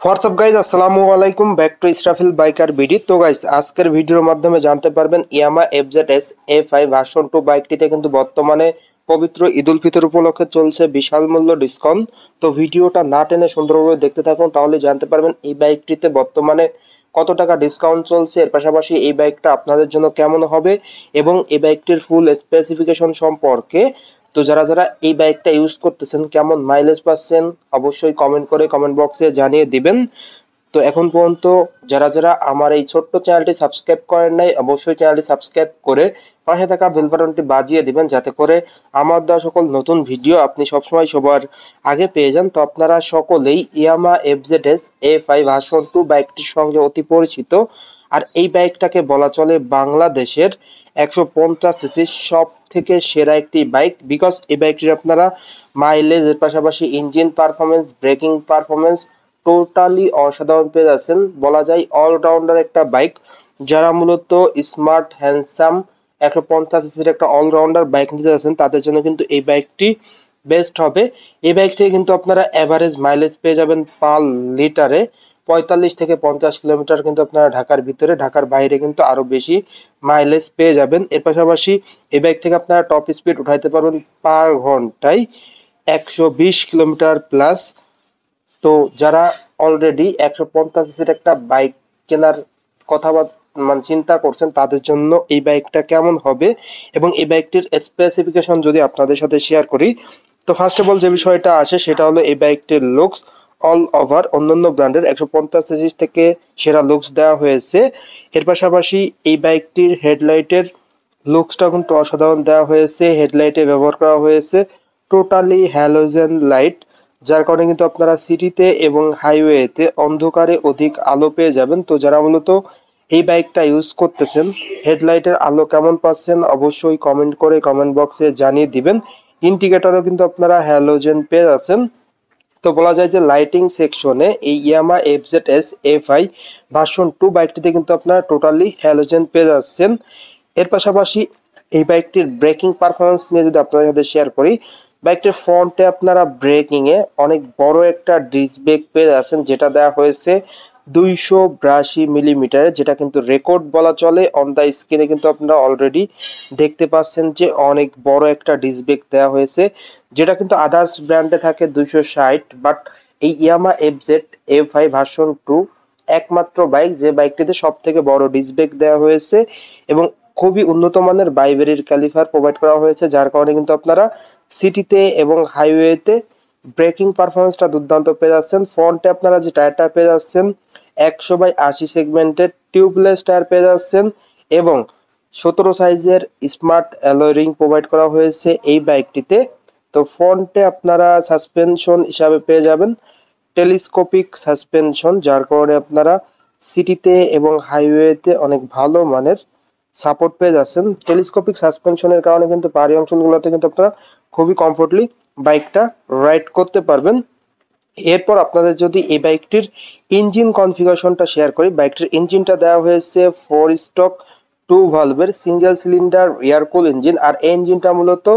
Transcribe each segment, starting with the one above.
WhatsApp guys, আসসালামু আলাইকুম। Back to Israfil biker BD. তো গাইজ, আজকের ভিডিওর মাধ্যমে জানতে পারবেন ইয়ামা এফজেডএস A5 ভার্সন 2 বাইকটিতে কিন্তু বর্তমানে পবিত্র ঈদ উল ফিতর উপলক্ষে চলছে বিশাল মূল্য ডিসকাউন্ট। তো ভিডিওটা না টেনে সুন্দরভাবে দেখতে থাকুন, তাহলে জানতে পারবেন এই বাইকটিতে বর্তমানে কত টাকা ডিসকাউন্ট চলছে, এর পাশাপাশি এই বাইকটা আপনাদের জন্য কেমন হবে এবং এই বাইকটির ফুল স্পেসিফিকেশন সম্পর্কে। তো যারা যারা এই বাইকটা ইউজ করতেছেন, কেমন মাইলেজ পাচ্ছেন, অবশ্যই কমেন্ট করে কমেন্ট বক্সে জানিয়ে দিবেন। তো এখন পর্যন্ত যারা যারা আমার এই ছোট্ট চ্যানেলটি সাবস্ক্রাইব করেন নাই, অবশ্যই চ্যানেলটি সাবস্ক্রাইব করে পাশে থাকা বেল বাটনটি বাজিয়ে দিবেন, যাতে করে আমার দেওয়া সকল নতুন ভিডিও আপনি সবসময় সবার আগে পেয়ে যান। তো আপনারা সকলেই ইয়ামা এফজেডএস A5 ভার্সন 2 বাইকটির সঙ্গে অতি পরিচিত। আর এই বাইকটাকে বলা চলে বাংলাদেশের 150 সিসি সব থেকে সেরা একটি বাইক, বিকজ এই বাইকটির আপনারা মাইলেজের পাশাপাশি engine performance, breaking performance totally অসাধারণ পেয়ে যাচ্ছেন। বলা যায় অলরাউন্ডার একটা বাইক। যারা মূলত স্মার্ট হ্যান্ডসাম 150 সিসির একটা অলরাউন্ডার বাইক নিতে যাচ্ছেন, তাদের জন্য কিন্তু এই বাইকটি বেস্ট হবে। এই বাইক থেকে কিন্তু আপনারা অ্যাভারেজ মাইলেজ পেয়ে যাবেন পার লিটারে 45 থেকে 50 কিলোমিটার, কিন্তু আপনারা ঢাকার ভিতরে, ঢাকার বাইরে কিন্তু আরও বেশি মাইলেজ পেয়ে যাবেন। এর পাশাপাশি এই বাইক থেকে আপনারা টপ স্পিড উঠাইতে পারবেন পার ঘন্টায় 120 কিলোমিটার প্লাস। তো যারা অলরেডি 150 সিসির একটা বাইক কেনার কথা মানে চিন্তা করছেন, তাদের জন্য এই বাইকটা কেমন হবে এবং এই বাইকটির স্পেসিফিকেশন যদি আপনাদের সাথে শেয়ার করি, তো ফার্স্ট অফ অল যে বিষয়টা আসে সেটা হলো এই বাইকটির লুকস। অল ওভার অন্যান্য ব্র্যান্ডের 150 সিসি থেকে সেরা লুকস দেওয়া হয়েছে। এর পাশাপাশি এই বাইকটির হেডলাইটের লুকসটা কিন্তু অসাধারণ দেওয়া হয়েছে। হেডলাইটে ব্যবহার করা হয়েছে টোটালি হ্যালোজেন লাইট, যার কারণে কিন্তু আপনারা সিটিতে এবং হাইওয়েতে অন্ধকারে অধিক আলো পেয়ে যাবেন। তো যারা মূলত এই বাইকটা ইউজ করতেছেন, হেডলাইটের আলো কেমন পাচ্ছেন অবশ্যই কমেন্ট করে কমেন্ট বক্সে জানিয়ে দিবেন। ইন্ডিকেটরও কিন্তু আপনারা হ্যালোজেন পেয়ে যাচ্ছেন। তো বলা যায় যে লাইটিং সেকশনে এই ইয়ামা এফজেডএস A5 ভার্সন 2 বাইকটিতে কিন্তু আপনারা টোটালি হ্যালোজেন পেয়ে যাচ্ছেন। এর পাশাপাশি এই বাইকটির ব্রেকিং পারফরমেন্স নিয়ে যদি আপনাদের সাথে শেয়ার করি, বাইকটির ফ্রন্টে আপনারা ব্রেকিংয়ে অনেক বড় একটা ডিস্ক ব্রেক পেয়ে যাচ্ছেন, যেটা দেওয়া হয়েছে 282 মিলিমিটারের, যেটা কিন্তু রেকর্ড বলা চলে। অন দ্য স্ক্রিনে কিন্তু আপনারা অলরেডি দেখতে পাচ্ছেন যে অনেক বড় একটা ডিস্ক ব্রেক দেওয়া হয়েছে, যেটা কিন্তু আদার্স ব্র্যান্ডে থাকে 260, বাট এই ইয়ামা FZ A5 ভার্সন 2 একমাত্র বাইক যে বাইকটিতে সব থেকে বড় ডিস্ক ব্রেক দেওয়া হয়েছে এবং খুবই উন্নত মানের বাইবেরির ক্যালিপার প্রোভাইড করা হয়েছে, যার কারণে কিন্তু আপনারা সিটিতে এবং হাইওয়েতে ব্রেকিং পারফরমেন্সটা দুর্দান্ত পেয়ে যাচ্ছেন। ফ্রন্টে আপনারা যে টায়ারটা পেয়ে যাচ্ছেন 100/80 সেগমেন্টের টিউবলেস টায়ার পেয়ে যাচ্ছেন এবং 17 সাইজের স্মার্ট অ্যালয় রিং প্রোভাইড করা হয়েছে এই বাইকটিতে। তো ফ্রন্টে আপনারা সাসপেনশন হিসাবে পেয়ে যাবেন টেলিস্কোপিক সাসপেনশন, যার কারণে আপনারা সিটিতে এবং হাইওয়েতে অনেক ভালো মানের সাপোর্ট পেয়ে যাচ্ছেন। টেলিস্কোপিক সাসপেনশনের কারণে কিন্তু পাহাড়ি অঞ্চলগুলোতে কিন্তু আপনারা খুবই কমফোর্টলি বাইকটা রাইড করতে পারবেন। এরপর আপনাদের যদি এই বাইকটির ইঞ্জিন কনফিগারেশনটা শেয়ার করি, বাইকটির ইঞ্জিনটা দেওয়া হয়েছে 4 স্ট্রোক 2 ভালভের single cylinder air cool engine. আর এই ইঞ্জিনটা মূলত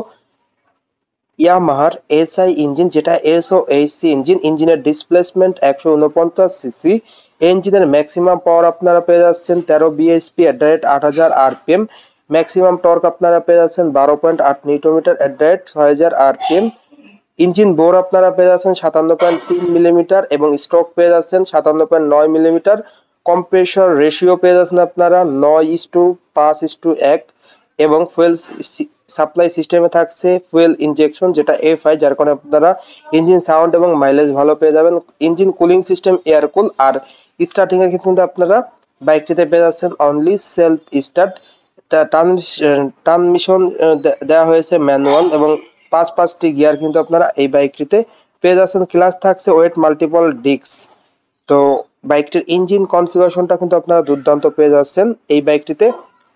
ইয়ামাহার SI ইঞ্জিন, যেটা SOHC ইঞ্জিন। ইঞ্জিনের ডিসপ্লেসমেন্ট 149 সিসি। ইঞ্জিনের ম্যাক্সিমাম পাওয়ার আপনারা পেয়ে যাচ্ছেন 13 bhp at the rate 8000 rpm। Maximum torque আপনারা পেয়ে যাচ্ছেন 12.8 newton at the rate 6000 rpm। Engine bore আপনারা পেয়ে যাচ্ছেন 57.3 মিলিমিটার এবং স্ট্রোক পেয়ে যাচ্ছেন 57.9 মিলিমিটার। কম্প্রেসর রেশিও পেয়ে যাচ্ছেন আপনারা 9:5:1 এবং ফুয়েল সাপ্লাই সিস্টেমে থাকছে ফুয়েল ইনজেকশন, যেটা FI, যার কারণে আপনারা ইঞ্জিন সাউন্ড এবং মাইলেজ ভালো পেয়ে যাবেন। Engine cooling system air cool. আর স্টার্টিং এর ক্ষেত্রে কিন্তু আপনারা বাইকটিতে পেয়ে যাচ্ছেন অনলি সেলফ স্টার্ট। ট্রান্সমিশন দেওয়া হয়েছে ম্যানুয়াল এবং 5টি গিয়ার কিন্তু আপনারা এই বাইকটিতে পেয়ে যাচ্ছেন। ক্লাস থাকছে ওয়েট মাল্টিপল ডিস্ক। তো বাইকটির ইঞ্জিন কনফিগারেশনটা কিন্তু আপনারা দুর্দান্ত পেয়ে যাচ্ছেন এই বাইকটিতে।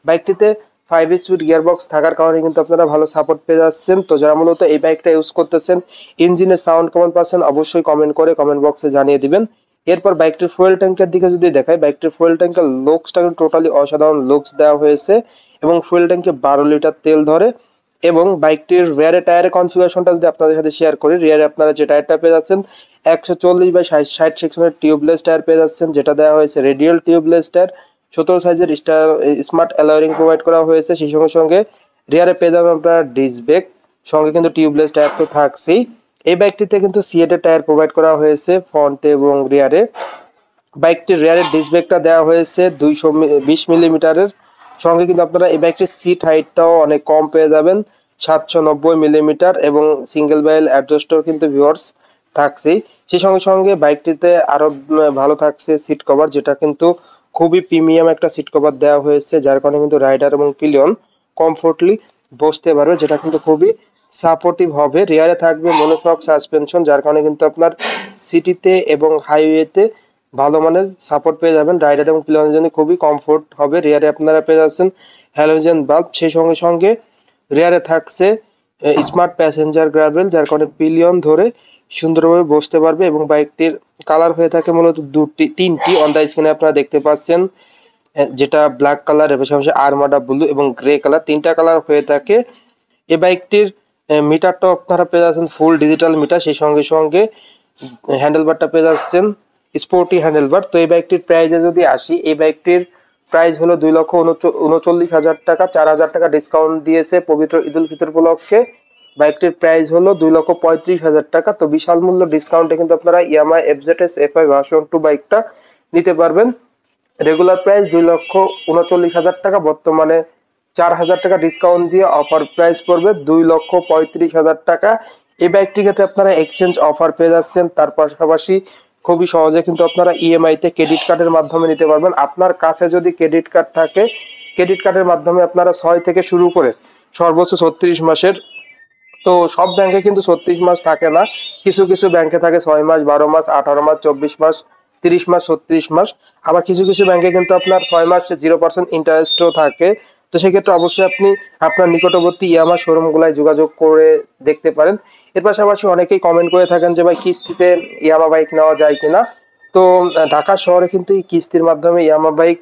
বাইকটিতে 5 স্পিড গিয়ারবক্স থাকার কারণে কিন্তু আপনারা ভালো সাপোর্ট পেয়ে যাচ্ছেন। তো যারা মূলত এই বাইকটা ইউজ করতেছেন, ইঞ্জিনের সাউন্ড কেমন পাচ্ছেন অবশ্যই কমেন্ট করে কমেন্ট বক্সে জানিয়ে দিবেন। এরপর বাইকটির ফুয়েল ট্যাঙ্কের দিকে যদি দেখাই, বাইকটির ফুয়েল ট্যাঙ্কের লুকসটা কিন্তু টোটালি অসাধারণ লুকস দেওয়া হয়েছে এবং ফুয়েল ট্যাঙ্কে 12 লিটার তেল ধরে এবং বাইকটির রিয়ারে টায়ারের কনফিগারেশনটা যদি আপনাদের সাথে শেয়ার করি, রিয়ারে আপনারা যে টায়ারটা পেয়ে যাচ্ছেন 140/60 সেকশনের টিউবলেস টায়ার পেয়ে যাচ্ছেন, যেটা দেওয়া হয়েছে রেডিয়াল টিউবলেস টায়ার। 17 সাইজের স্মার্ট অ্যালয়িং প্রোভাইড করা হয়েছে। সেই সঙ্গে সঙ্গে রিয়ারে পেয়ে যাবেন আপনারা ডিস্ক ব্রেক, সঙ্গে কিন্তু টিউবলেস টায়ার তো থাকছেই। এই বাইকটিতে কিন্তু সিএটের টায়ার প্রোভাইড করা হয়েছে ফ্রন্টে এবং রিয়ারে। বাইকটির রিয়ারের ডিস্ক ব্রেকটা দেওয়া হয়েছে 220 মিলিমিটারের। সঙ্গে কিন্তু আপনারা এই বাইকটির সিট হাইটটাও অনেক কম পেয়ে যাবেন, 790 মিলিমিটার, এবং সিঙ্গেল বাইল অ্যাডজাস্টার কিন্তু ভিউয়ার্স থাকছেই। সেই সঙ্গে সঙ্গে বাইকটিতে আরও ভালো থাকছে সিট কভার, যেটা কিন্তু খুবই প্রিমিয়াম একটা সিট কভার দেওয়া হয়েছে, যার কারণে কিন্তু রাইডার এবং পিলিয়ন কমফোর্টলি বসতে পারবে, যেটা কিন্তু খুবই সাপোর্টিভ হবে। রিয়ারে থাকবে মনোশক সাসপেনশন, যার কারণে কিন্তু আপনার সিটিতে এবং হাইওয়েতে ভালো মানের সাপোর্ট পেয়ে যাবেন। রাইডার এবং পিলিয়নের জন্য খুবই কমফোর্ট হবে। রিয়ারে আপনারা পেয়ে যাচ্ছেন হ্যালোজেন বাল্ব। সেই সঙ্গে সঙ্গে রিয়ারে থাকছে স্মার্ট প্যাসেঞ্জার গ্রাবেল, যার কারণে পিলিয়ন ধরে সুন্দরভাবে বসতে পারবে। এবং বাইকটির কালার হয়ে থাকে মূলত তিনটি অন দ্য স্ক্রিনে আপনারা দেখতে পাচ্ছেন, যেটা ব্ল্যাক কালার, এর পাশাপাশি আরমাডা ব্লু এবং গ্রে কালার, তিনটা কালার হয়ে থাকে। এই বাইকটির মিটারটাও আপনারা পেয়ে যাচ্ছেন ফুল ডিজিটাল মিটার। সেই সঙ্গে সঙ্গে হ্যান্ডেলবারটা পেয়ে যাচ্ছেন স্পোর্টি হ্যান্ডেলবার। তো এই বাইকটির প্রাইসে যদি আসি, এই বাইকটির প্রাইস হলো 2,39,000 টাকা। 4,000 টাকা ডিসকাউন্ট দিয়েছে পবিত্র ঈদ উল ফিতর উপলক্ষে। বাইকটির প্রাইস হলো 2,35,000 টাকা। তো বিশাল মূল্য ডিসকাউন্টে কিন্তু আপনারা ইয়ামাহা FZS F5 ভার্সন 2 বাইকটা নিতে পারবেন। রেগুলার প্রাইস 2,39,000 টাকা, বর্তমানে 4,000 টাকা ডিসকাউন্ট দিয়ে অফার প্রাইস পড়বে 2,35,000 টাকা। এই বাইকটির ক্ষেত্রে আপনারা এক্সচেঞ্জ অফার পেয়ে যাচ্ছেন। তার পাশাপাশি খুবই সহজে কিন্তু আপনারা ইএমআইতে ক্রেডিট কার্ডের মাধ্যমে নিতে পারবেন। আপনার কাছে যদি ক্রেডিট কার্ড থাকে, ক্রেডিট কার্ডের মাধ্যমে আপনারা 6 থেকে শুরু করে সর্বোচ্চ 36 মাসের, তো সব ব্যাংকে কিন্তু 36 মাস থাকে না, কিছু কিছু ব্যাংকে থাকে 6 মাস, 12 মাস, 18 মাস, 24 মাস, 30 মাস, 36 মাস। আবার কিছু কিছু ব্যাংকে কিন্তু আপনার 6 মাস 0% ইন্টারেস্টও থাকে। তো সেক্ষেত্রে অবশ্যই আপনি আপনার নিকটবর্তী ইয়ামাহা শোরুমগুলোয় যোগাযোগ করে দেখতে পারেন। এর পাশাপাশি অনেকেই কমেন্ট করে থাকেন যে ভাই কিস্তিতে ইয়ামাহা বাইক নেওয়া যায় কিনা। তো ঢাকা শহরে কিন্তু এই কিস্তির মাধ্যমে ইয়ামাহা বাইক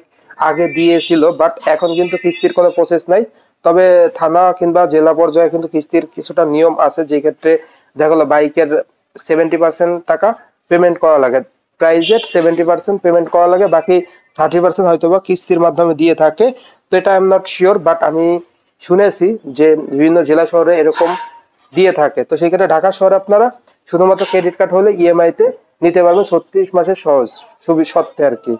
আগে দিয়েছিল, বাট এখন কিন্তু কিস্তির কোনো প্রসেস নাই। তবে থানা কিংবা জেলা পর্যায়ে কিন্তু কিস্তির কিছুটা নিয়ম আছে, যে ক্ষেত্রে দেখা গেলো বাইকের 70% টাকা পেমেন্ট করা লাগে, প্রাইজের 70% পেমেন্ট করা লাগে, বাকি 30% হয়তো বা কিস্তির মাধ্যমে দিয়ে থাকে। তো এটা I am not sure, but আমি শুনেছি যে বিভিন্ন জেলা শহরে এরকম দিয়ে থাকে। তো সেই ক্ষেত্রে ঢাকা শহরে আপনারা শুধুমাত্র ক্রেডিট কার্ড হলে ইএমআইতে নিতে পারবেন 36 মাসের সহজ সত্ত্বে আর কি।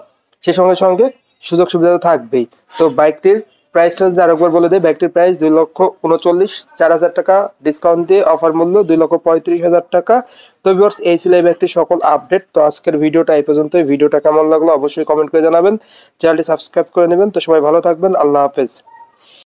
সেই সঙ্গে সঙ্গে সুযোগ সুবিধা তো থাকবেই। তো বাইকটির প্রাইসটা যদি আরেকবার বলে দেয়, বাইকটির প্রাইস 2,39,000, 4,000 টাকা ডিসকাউন্ট দিয়ে অফার মূল্য 2,35,000 টাকা। তো ভিউয়ার্স, এই ছিল এই বাইকটির সকল আপডেট। তো আজকের ভিডিওটা এই পর্যন্তই। ভিডিওটা কেমন লাগলো অবশ্যই কমেন্ট করে জানাবেন, চ্যানেলটি সাবস্ক্রাইব করে নেবেন। তো সবাই ভালো থাকবেন, আল্লাহ হাফেজ।